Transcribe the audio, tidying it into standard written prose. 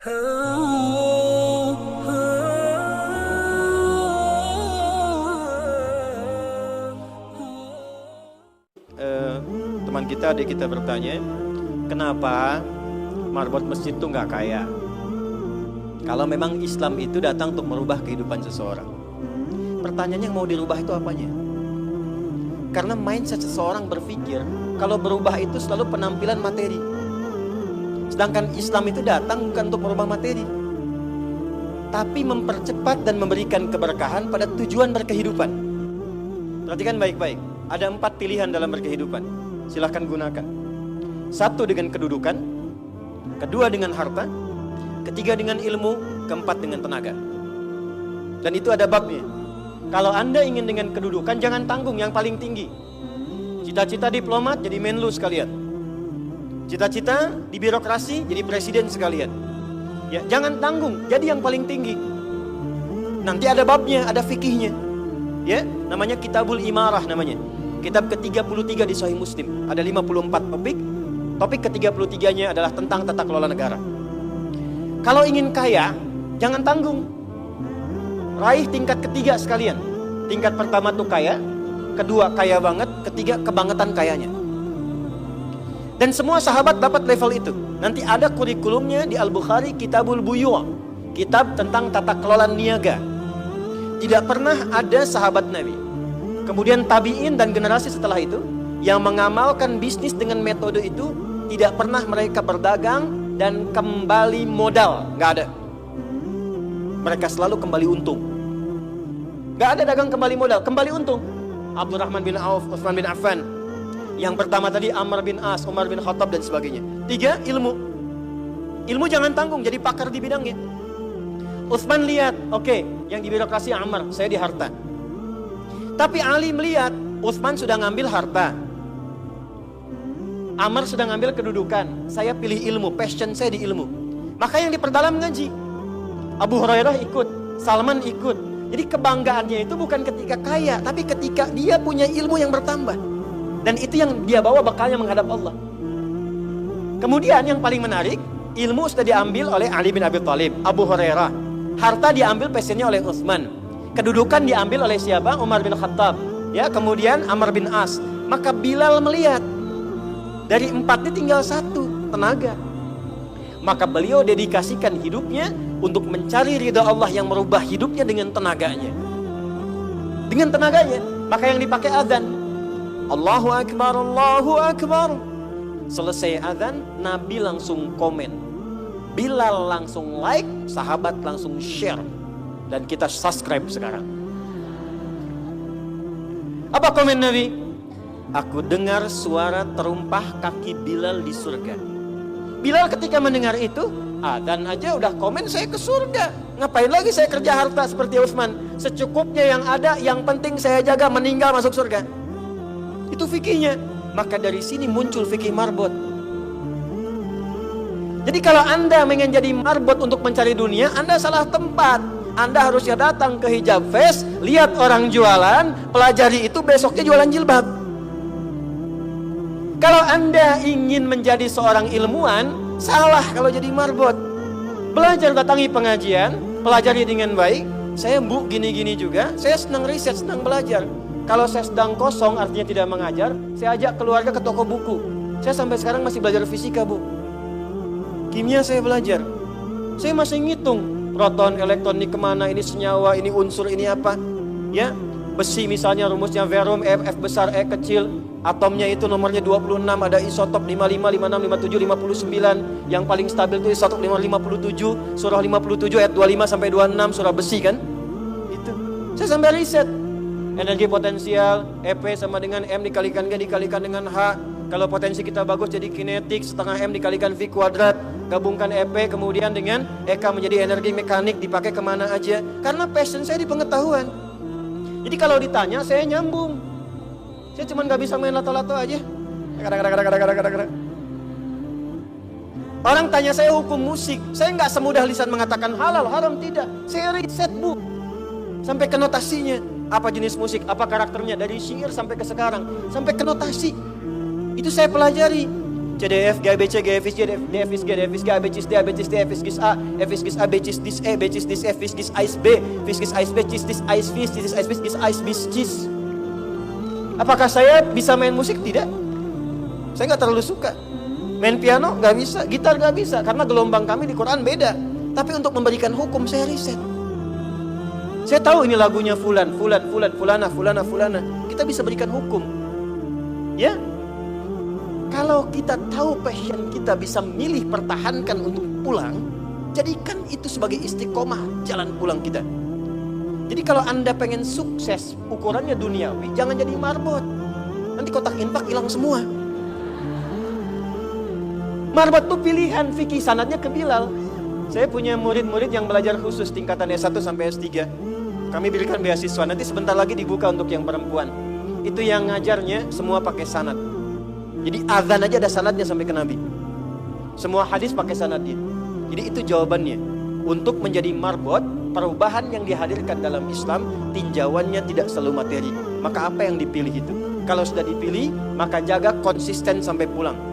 Teman kita, adik kita bertanya, kenapa marbot masjid itu nggak kaya? Kalau memang Islam itu datang untuk merubah kehidupan seseorang, pertanyaannya yang mau dirubah itu apanya? Karena mindset seseorang berpikir kalau berubah itu selalu penampilan materi. Sedangkan Islam itu datang bukan untuk merubah materi, tapi mempercepat dan memberikan keberkahan pada tujuan berkehidupan. Perhatikan baik-baik, ada 4 pilihan dalam berkehidupan. Silahkan gunakan. 1 dengan kedudukan, 2 dengan harta, 3 dengan ilmu, 4 dengan tenaga. Dan itu ada babnya. Kalau Anda ingin dengan kedudukan, jangan tanggung yang paling tinggi. Cita-cita diplomat jadi menlu sekalian. Cita-cita di birokrasi jadi presiden sekalian. Ya, jangan tanggung, jadi yang paling tinggi. Nanti ada babnya, ada fikihnya. Ya, namanya Kitabul Imarah namanya. Kitab ke-33 di Sahih Muslim. Ada 54 topik. Topik ke-33-nya adalah tentang tata kelola negara. Kalau ingin kaya, jangan tanggung. Raih tingkat ketiga sekalian. Tingkat pertama tuh kaya, kedua kaya banget, ketiga kebangetan kayanya. Dan semua sahabat dapat level itu. Nanti ada kurikulumnya di Al-Bukhari, Kitabul Buyu', kitab tentang tata kelola niaga. Tidak pernah ada sahabat Nabi, kemudian tabi'in dan generasi setelah itu yang mengamalkan bisnis dengan metode itu. Tidak pernah mereka berdagang dan kembali modal, nggak ada. Mereka selalu kembali untung. Nggak ada dagang kembali modal, kembali untung. Abdurrahman bin Auf, Utsman bin Affan. Yang pertama tadi Amr bin As, Umar bin Khattab dan sebagainya. 3, ilmu. Ilmu jangan tanggung, jadi pakar di bidangnya. Utsman lihat, oke, yang di birokrasi Amr, saya di harta. Tapi Ali melihat, Utsman sudah ngambil harta, Amr sudah ngambil kedudukan, saya pilih ilmu, passion saya di ilmu. Maka yang diperdalam ngaji. Abu Hurairah ikut, Salman ikut. Jadi kebanggaannya itu bukan ketika kaya, tapi ketika dia punya ilmu yang bertambah. Dan itu yang dia bawa bekalnya menghadap Allah. Kemudian yang paling menarik, ilmu sudah diambil oleh Ali bin Abi Thalib, Abu Hurairah. Harta diambil passionnya oleh Utsman. Kedudukan diambil oleh siapa? Umar bin Khattab. Ya, kemudian Amr bin As. Maka Bilal melihat, dari 4 ini tinggal 1, tenaga. Maka beliau dedikasikan hidupnya untuk mencari ridha Allah yang merubah hidupnya dengan tenaganya. Dengan tenaganya, maka yang dipakai azan. Allahu Akbar, Allahu Akbar. Selesai azan, Nabi langsung komen. Bilal langsung like, sahabat langsung share. Dan kita subscribe sekarang. Apa komen Nabi? Aku dengar suara terumpah kaki Bilal di surga. Bilal ketika mendengar itu, dan aja udah komen saya ke surga. Ngapain lagi saya kerja harta seperti Utsman? Secukupnya yang ada, yang penting saya jaga, meninggal masuk surga. Itu fikihnya. Maka dari sini muncul fikih marbot. Jadi kalau Anda ingin jadi marbot untuk mencari dunia, Anda salah tempat. Anda harusnya datang ke Hijab Fest, lihat orang jualan, pelajari itu, besoknya jualan jilbab. Kalau Anda ingin menjadi seorang ilmuwan, salah kalau jadi marbot. Belajar, datangi pengajian, pelajari dengan baik. Saya Bu gini-gini juga, saya senang riset, senang belajar. Kalau saya sedang kosong, artinya tidak mengajar, saya ajak keluarga ke toko buku. Saya sampai sekarang masih belajar fisika Bu. Kimia saya belajar. Saya masih ngitung proton, elektron, ini kemana, ini senyawa, ini unsur, ini apa. Ya, besi misalnya rumusnya verum, F besar, E kecil. Atomnya itu nomornya 26, ada isotop 55, 56, 57, 59. Yang paling stabil itu isotop 57, surah 57 ayat 25 sampai 26, surah besi kan. Itu. Saya sampai riset. Energi potensial, EP sama dengan M dikalikan G dikalikan dengan H. Kalau potensi kita bagus jadi kinetik, setengah M dikalikan V kuadrat. Gabungkan EP kemudian dengan EK menjadi energi mekanik, dipakai kemana aja. Karena passion saya di pengetahuan. Jadi kalau ditanya saya nyambung. Saya cuma gak bisa main lato-lato aja. Orang tanya saya hukum musik, saya gak semudah lisan mengatakan halal, haram, tidak. Saya riset Bu, sampai ke notasinya. Apa jenis musik, apa karakternya, dari syair sampai ke sekarang, sampai ke notasi. Itu saya pelajari. CDF, GABC, GFIS, DFIS, GDFIS, GABCIS, DABCIS, DFIS, GIS A, FIS, GIS A, BCIS, DIS E, BCIS, DIS F, FIS, GIS AIS B, FIS, GIS AIS B, CIS, DIS AIS FIS, CIS, AIS FIS, GIS AIS BIS, CIS. Apakah saya bisa main musik? Tidak. Saya nggak terlalu suka. Main piano nggak bisa, gitar nggak bisa, karena gelombang kami di Quran beda. Tapi untuk memberikan hukum saya riset. Saya tahu ini lagunya fulan, fulana. Kita bisa berikan hukum. Ya. Kalau kita tahu passion kita, bisa milih pertahankan untuk pulang, jadikan itu sebagai istiqomah jalan pulang kita. Jadi kalau Anda pengen sukses, ukurannya duniawi, jangan jadi marbot. Nanti kotak infak hilang semua. Marbot itu pilihan, fikih sanadnya ke Bilal. Saya punya murid-murid yang belajar khusus tingkatan S1 sampai S3. Kami berikan beasiswa, nanti sebentar lagi dibuka untuk yang perempuan. Itu yang ngajarnya semua pakai sanad. Jadi azan aja ada sanadnya sampai ke Nabi. Semua hadis pakai sanadnya. Jadi itu jawabannya. Untuk menjadi marbot, perubahan yang dihadirkan dalam Islam, tinjauannya tidak selalu materi. Maka apa yang dipilih itu? Kalau sudah dipilih, maka jaga konsisten sampai pulang.